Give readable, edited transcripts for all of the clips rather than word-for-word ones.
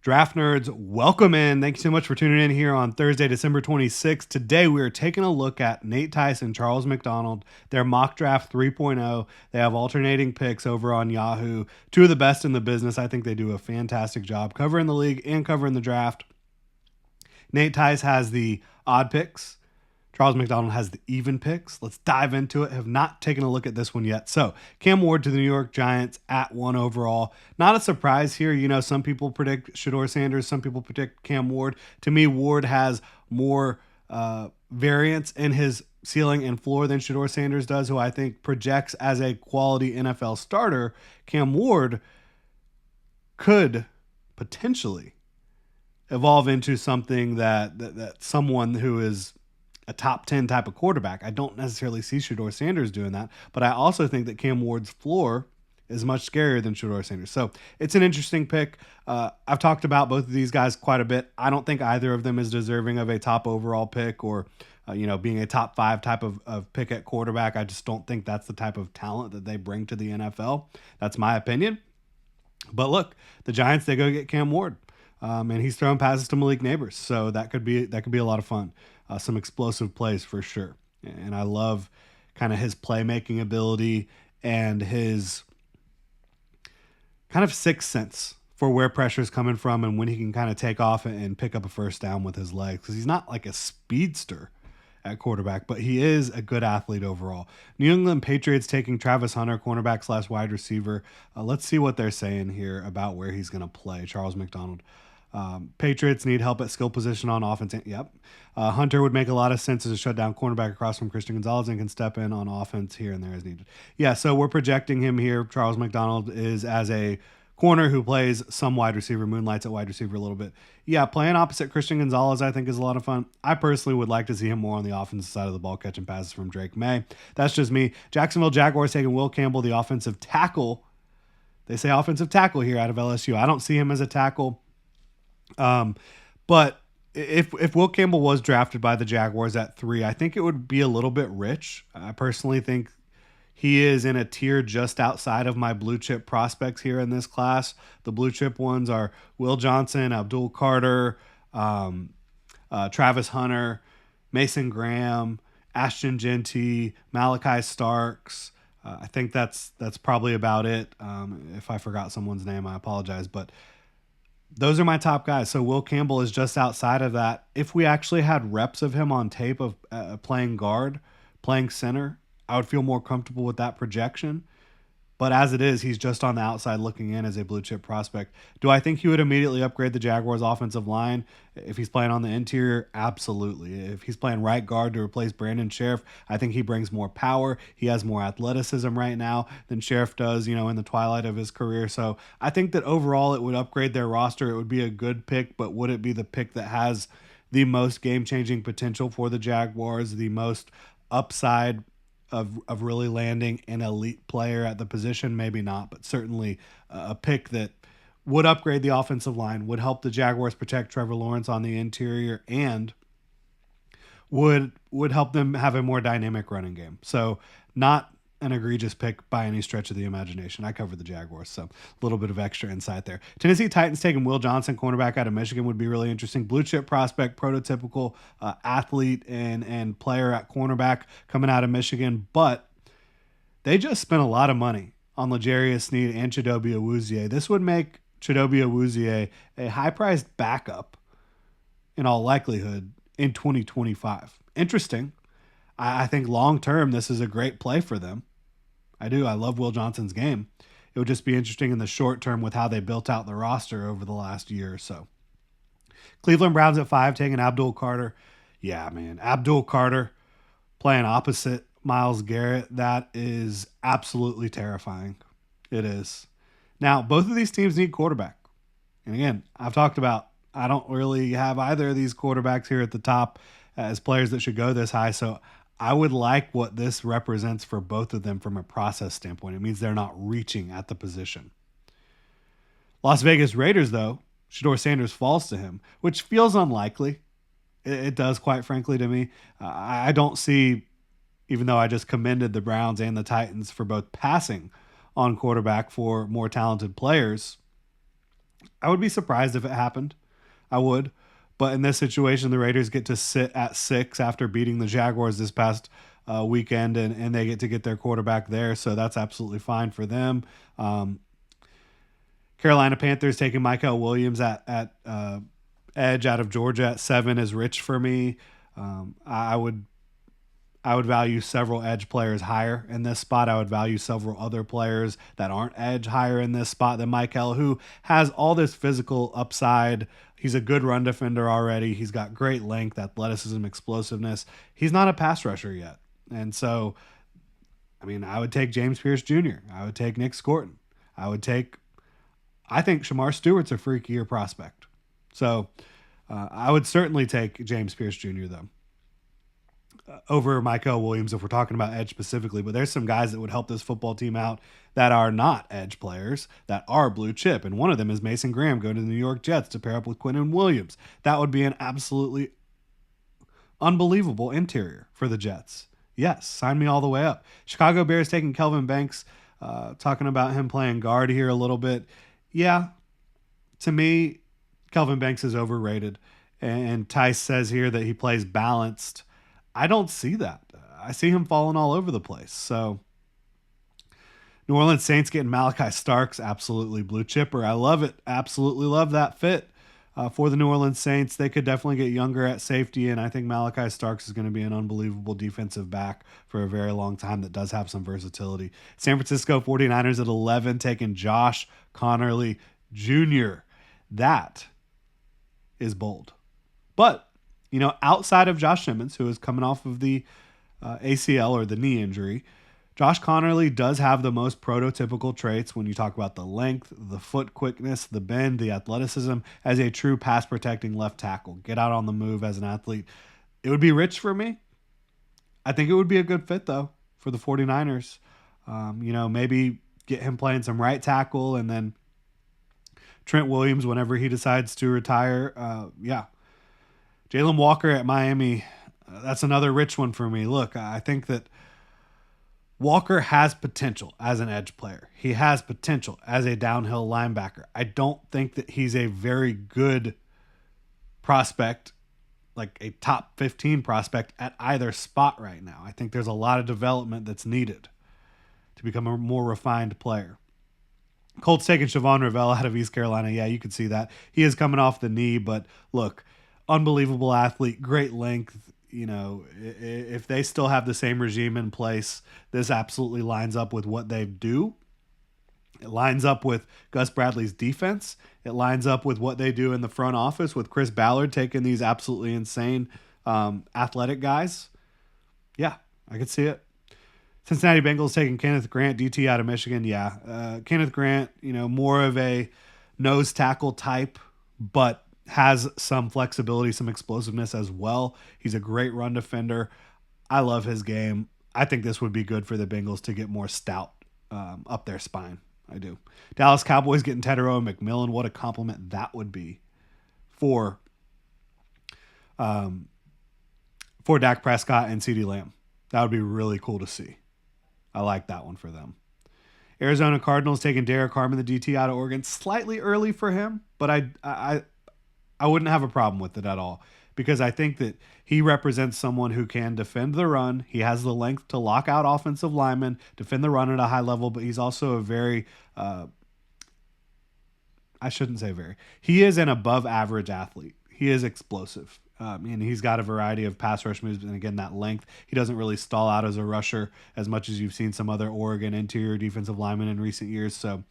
Draft nerds, welcome in. Thank you so much for tuning in here on Thursday, December 26th. Today, we are taking a look at Nate Tice and Charles McDonald, their mock draft 3.0. They have alternating picks over on Yahoo. Two of the best in the business. I think they do a fantastic job covering the league and covering the draft. Nate Tice has the odd picks. Charles McDonald has the even picks. Let's dive into it. Have not taken a look at this one yet. So, Cam Ward to the New York Giants at 1 overall. Not a surprise here. You know, some people predict Shedeur Sanders, some people predict Cam Ward. To me, Ward has more variance in his ceiling and floor than Shedeur Sanders does, who I think projects as a quality NFL starter. Cam Ward could potentially evolve into something that someone who is a top 10 type of quarterback. I don't necessarily see Shedeur Sanders doing that, but I also think that Cam Ward's floor is much scarier than Shedeur Sanders. So it's an interesting pick. I've talked about both of these guys quite a bit. I don't think either of them is deserving of a top overall pick or being a top 5 type of pick at quarterback. I just don't think that's the type of talent that they bring to the NFL. That's my opinion. But look, the Giants, they go get Cam Ward. And he's throwing passes to Malik Neighbors, so that could be a lot of fun. Some explosive plays for sure, and I love kind of his playmaking ability and his kind of sixth sense for where pressure is coming from and when he can kind of take off and pick up a first down with his legs, because he's not like a speedster at quarterback, but he is a good athlete overall. New England Patriots taking Travis Hunter, cornerback / wide receiver. Let's see what they're saying here about where he's going to play. Charles McDonald. Patriots need help at skill position on offense. Yep. Hunter would make a lot of sense as a shutdown cornerback across from Christian Gonzalez and can step in on offense here and there as needed. Yeah, so we're projecting him here. Charles McDonald is as a corner who plays some wide receiver, moonlights at wide receiver a little bit. Yeah, playing opposite Christian Gonzalez I think is a lot of fun. I personally would like to see him more on the offensive side of the ball, catching passes from Drake May. That's just me. Jacksonville Jaguars taking Will Campbell, the offensive tackle. They say offensive tackle here out of LSU. I don't see him as a tackle. But if Will Campbell was drafted by the Jaguars at 3, I think it would be a little bit rich. I personally think he is in a tier just outside of my blue chip prospects here in this class. The blue chip ones are Will Johnson, Abdul Carter, Travis Hunter, Mason Graham, Ashton Genty, Malachi Starks. I think that's probably about it. If I forgot someone's name, I apologize, but those are my top guys. So Will Campbell is just outside of that. If we actually had reps of him on tape of playing guard, playing center, I would feel more comfortable with that projection. But as it is, he's just on the outside looking in as a blue chip prospect. Do I think he would immediately upgrade the Jaguars' offensive line if he's playing on the interior? Absolutely. If he's playing right guard to replace Brandon Sheriff, I think he brings more power. He has more athleticism right now than Sheriff does, in the twilight of his career. So I think that overall it would upgrade their roster. It would be a good pick, but would it be the pick that has the most game-changing potential for the Jaguars, the most upside of really landing an elite player at the position? Maybe not, but certainly a pick that would upgrade the offensive line, would help the Jaguars protect Trevor Lawrence on the interior, and would help them have a more dynamic running game. So not an egregious pick by any stretch of the imagination. I covered the Jaguars, so a little bit of extra insight there. Tennessee Titans taking Will Johnson, cornerback out of Michigan, would be really interesting. Blue chip prospect, prototypical athlete and player at cornerback coming out of Michigan, but they just spent a lot of money on L'Jarius Sneed and Chidobe Awuzie. This would make Chidobe Awuzie a high-priced backup in all likelihood in 2025. Interesting. I think long-term this is a great play for them. I do. I love Will Johnson's game. It would just be interesting in the short term with how they built out the roster over the last year or so. Cleveland Browns at 5, taking Abdul Carter. Yeah, man. Abdul Carter playing opposite Myles Garrett. That is absolutely terrifying. It is. Now, both of these teams need quarterback. And again, I've talked about I don't really have either of these quarterbacks here at the top as players that should go this high. So I would like what this represents for both of them from a process standpoint. It means they're not reaching at the position. Las Vegas Raiders, though, Shedeur Sanders falls to him, which feels unlikely. It does, quite frankly, to me. I don't see, even though I just commended the Browns and the Titans for both passing on quarterback for more talented players, I would be surprised if it happened. I would. But in this situation, the Raiders get to sit at 6 after beating the Jaguars this past weekend, and they get to get their quarterback there. So that's absolutely fine for them. Carolina Panthers taking Michael Williams at edge out of Georgia at 7 is rich for me. I would value several edge players higher in this spot. I would value several other players that aren't edge higher in this spot than Michael, who has all this physical upside. He's a good run defender already. He's got great length, athleticism, explosiveness. He's not a pass rusher yet. And so, I mean, I would take James Pierce Jr. I would take Nick Scorton. I think Shamar Stewart's a freakier prospect. So I would certainly take James Pierce Jr., though, over Michael Williams if we're talking about edge specifically. But there's some guys that would help this football team out that are not edge players, that are blue chip. And one of them is Mason Graham going to the New York Jets to pair up with Quinnen Williams. That would be an absolutely unbelievable interior for the Jets. Yes, sign me all the way up. Chicago Bears taking Kelvin Banks, talking about him playing guard here a little bit. Yeah, to me, Kelvin Banks is overrated. And Tice says here that he plays balanced. I don't see that. I see him falling all over the place. So New Orleans Saints getting Malachi Starks, absolutely blue chipper. I love it. Absolutely love that fit for the New Orleans Saints. They could definitely get younger at safety, and I think Malachi Starks is going to be an unbelievable defensive back for a very long time that does have some versatility. San Francisco 49ers at 11 taking Josh Connerly Jr. That is bold. But outside of Josh Simmons, who is coming off of the ACL or the knee injury, Josh Connerly does have the most prototypical traits when you talk about the length, the foot quickness, the bend, the athleticism as a true pass protecting left tackle. Get out on the move as an athlete. It would be rich for me. I think it would be a good fit, though, for the 49ers. Maybe get him playing some right tackle and then Trent Williams whenever he decides to retire. Jalen Walker at Miami, that's another rich one for me. Look, I think that Walker has potential as an edge player. He has potential as a downhill linebacker. I don't think that he's a very good prospect, like a top 15 prospect at either spot right now. I think there's a lot of development that's needed to become a more refined player. Colts taking Siobhan Ravel out of East Carolina. Yeah, you can see that. He is coming off the knee, but look, unbelievable athlete, great length. If they still have the same regime in place, this absolutely lines up with what they do. It lines up with Gus Bradley's defense. It lines up with what they do in the front office with Chris Ballard taking these absolutely insane athletic guys. Yeah, I could see it. Cincinnati Bengals taking Kenneth Grant, DT out of Michigan. Yeah, Kenneth Grant, more of a nose tackle type, but has some flexibility, some explosiveness as well. He's a great run defender. I love his game. I think this would be good for the Bengals to get more stout up their spine. I do. Dallas Cowboys getting Tedero and McMillan. What a compliment that would be for Dak Prescott and CeeDee Lamb. That would be really cool to see. I like that one for them. Arizona Cardinals taking Derek Harmon, the DT out of Oregon. Slightly early for him, but I wouldn't have a problem with it at all because I think that he represents someone who can defend the run. He has the length to lock out offensive linemen, defend the run at a high level, but he's also a very, he is an above average athlete. He is explosive. And he's got a variety of pass rush moves. And again, that length, he doesn't really stall out as a rusher as much as you've seen some other Oregon interior defensive linemen in recent years. So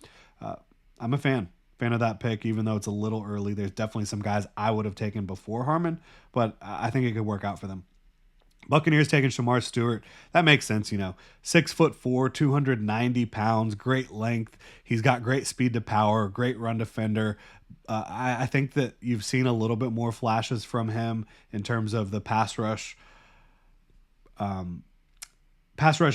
I'm a fan of that pick, even though it's a little early. There's definitely some guys I would have taken before Harmon, but I think it could work out for them. Buccaneers taking Shamar Stewart. That makes sense, 6'4", 290 pounds, great length. He's got great speed to power, great run defender. I think that you've seen a little bit more flashes from him in terms of the pass rush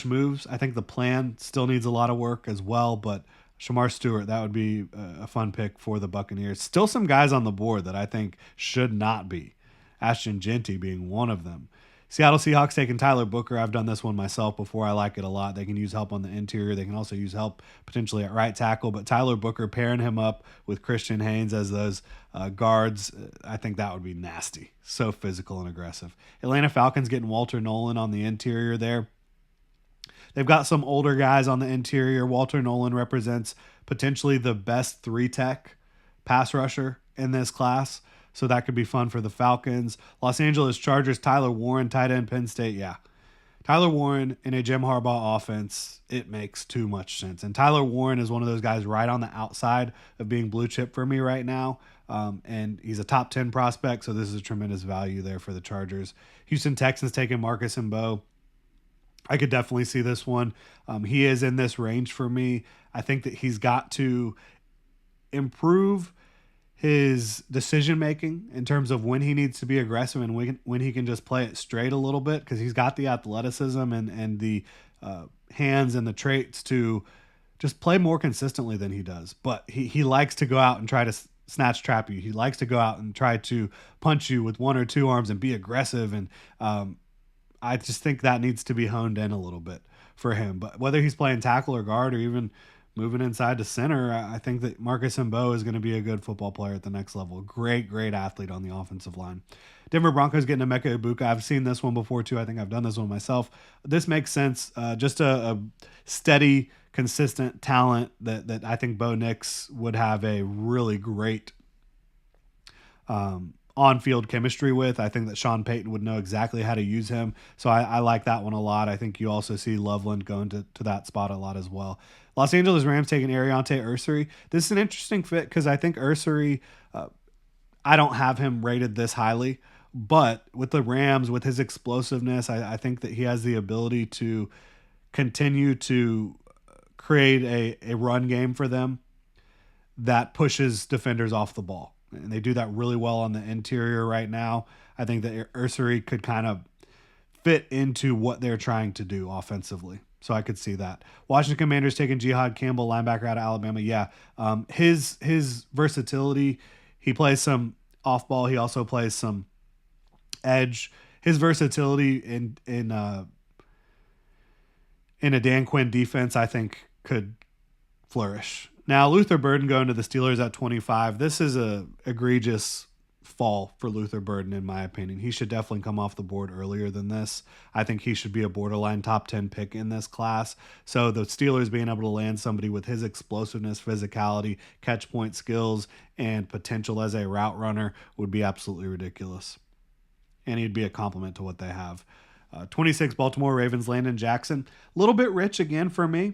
moves. I think the plan still needs a lot of work as well, but Shamar Stewart, that would be a fun pick for the Buccaneers. Still some guys on the board that I think should not be. Ashton Jeanty being one of them. Seattle Seahawks taking Tyler Booker. I've done this one myself before. I like it a lot. They can use help on the interior. They can also use help potentially at right tackle. But Tyler Booker pairing him up with Christian Haynes as those guards, I think that would be nasty. So physical and aggressive. Atlanta Falcons getting Walter Nolan on the interior there. They've got some older guys on the interior. Walter Nolan represents potentially the best 3-tech pass rusher in this class. So that could be fun for the Falcons. Los Angeles Chargers, Tyler Warren, tight end, Penn State. Yeah. Tyler Warren in a Jim Harbaugh offense, it makes too much sense. And Tyler Warren is one of those guys right on the outside of being blue chip for me right now. And he's a top 10 prospect, so this is a tremendous value there for the Chargers. Houston Texans taking Marcus Mbow. I could definitely see this one. He is in this range for me. I think that he's got to improve his decision making in terms of when he needs to be aggressive and when he can just play it straight a little bit, because he's got the athleticism and the hands and the traits to just play more consistently than he does. But he likes to go out and try to snatch trap you. He likes to go out and try to punch you with one or two arms and be aggressive. And I just think that needs to be honed in a little bit for him. But whether he's playing tackle or guard or even moving inside to center, I think that Marcus Mbow is going to be a good football player at the next level. Great athlete on the offensive line. Denver Broncos getting Emeka Ibuka. I've seen this one before too. I think I've done this one myself. This makes sense. Just a steady, consistent talent that I think Bo Nix would have a really great on-field chemistry with. I think that Sean Payton would know exactly how to use him. So I like that one a lot. I think you also see Loveland going to that spot a lot as well. Los Angeles Rams taking Ariante Ursary. This is an interesting fit because I think Ursary, I don't have him rated this highly, but with the Rams, with his explosiveness, I think that he has the ability to continue to create a run game for them that pushes defenders off the ball. And they do that really well on the interior right now. I think that Ursary could kind of fit into what they're trying to do offensively. So I could see that. Washington Commanders taking Jihad Campbell, linebacker out of Alabama. Yeah. His versatility, he plays some off ball. He also plays some edge. His versatility in a Dan Quinn defense, I think, could flourish. Now, Luther Burden going to the Steelers at 25. This is a egregious fall for Luther Burden, in my opinion. He should definitely come off the board earlier than this. I think he should be a borderline top 10 pick in this class. So the Steelers being able to land somebody with his explosiveness, physicality, catch point skills, and potential as a route runner would be absolutely ridiculous. And he'd be a compliment to what they have. 26 Baltimore Ravens, Landon Jackson. A little bit rich again for me.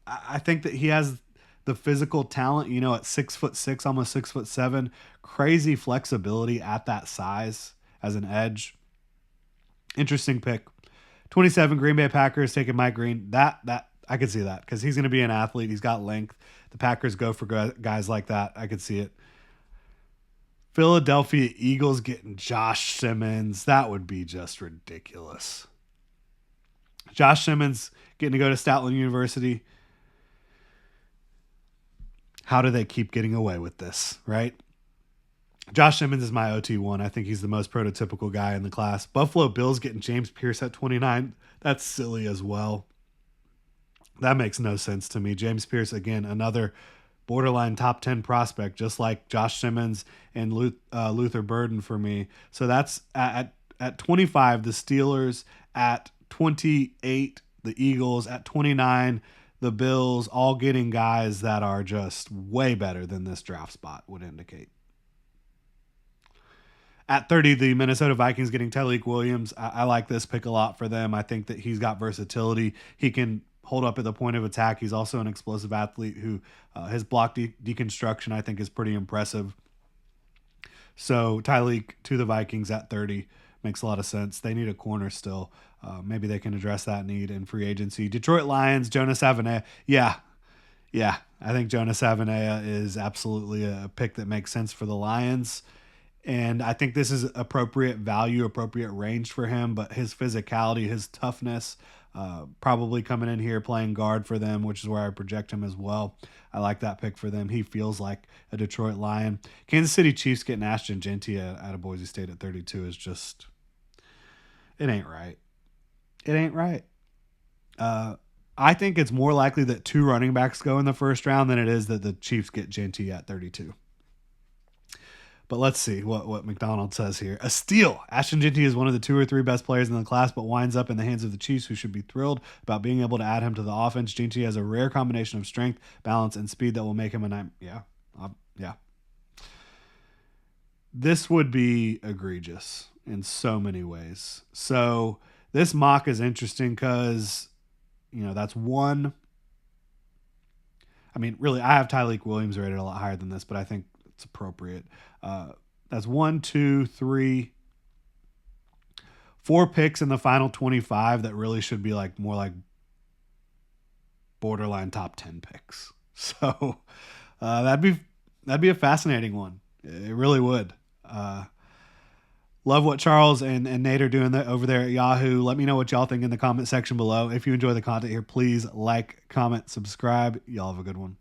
I think that he has the physical talent, at 6'6", almost 6'7", crazy flexibility at that size as an edge. Interesting pick. 27 Green Bay Packers taking Mike Green. That I could see that because he's going to be an athlete. He's got length. The Packers go for guys like that. I could see it. Philadelphia Eagles getting Josh Simmons. That would be just ridiculous. Josh Simmons getting to go to Statland University. How do they keep getting away with this, right? Josh Simmons is my OT1. I think he's the most prototypical guy in the class. Buffalo Bills getting James Pierce at 29. That's silly as well. That makes no sense to me. James Pierce, again, another borderline top 10 prospect, just like Josh Simmons and Luther Burden for me. So that's at 25, the Steelers. At 28, the Eagles. At 29, the Bills, all getting guys that are just way better than this draft spot would indicate. At 30, the Minnesota Vikings getting Tyleik Williams. I like this pick a lot for them. I think that he's got versatility. He can hold up at the point of attack. He's also an explosive athlete who his block deconstruction, I think, is pretty impressive. So Tyleik to the Vikings at 30 makes a lot of sense. They need a corner still. Maybe they can address that need in free agency. Detroit Lions, Jonas Avenea. Yeah. I think Jonas Avenea is absolutely a pick that makes sense for the Lions. And I think this is appropriate value, appropriate range for him. But his physicality, his toughness, probably coming in here playing guard for them, which is where I project him as well. I like that pick for them. He feels like a Detroit Lion. Kansas City Chiefs getting Ashton Jeanty out of Boise State at 32 is just It ain't right. It ain't right. I think it's more likely that 2 running backs go in the first round than it is that the Chiefs get Genty at 32. But let's see what McDonald says here. A steal. Ashton Genty is one of the 2 or 3 best players in the class, but winds up in the hands of the Chiefs, who should be thrilled about being able to add him to the offense. Genty has a rare combination of strength, balance, and speed that will make him a nine. Yeah. This would be egregious in so many ways. So this mock is interesting because, that's one. I mean, really, I have Tyleik Williams rated a lot higher than this, but I think it's appropriate. That's 1, 2, 3, 4 picks in the final 25 that really should be like more like borderline top 10 picks. So that'd be a fascinating one. It really would. Love what Charles and Nate are doing over there at Yahoo. Let me know what y'all think in the comment section below. If you enjoy the content here, please like, comment, subscribe. Y'all have a good one.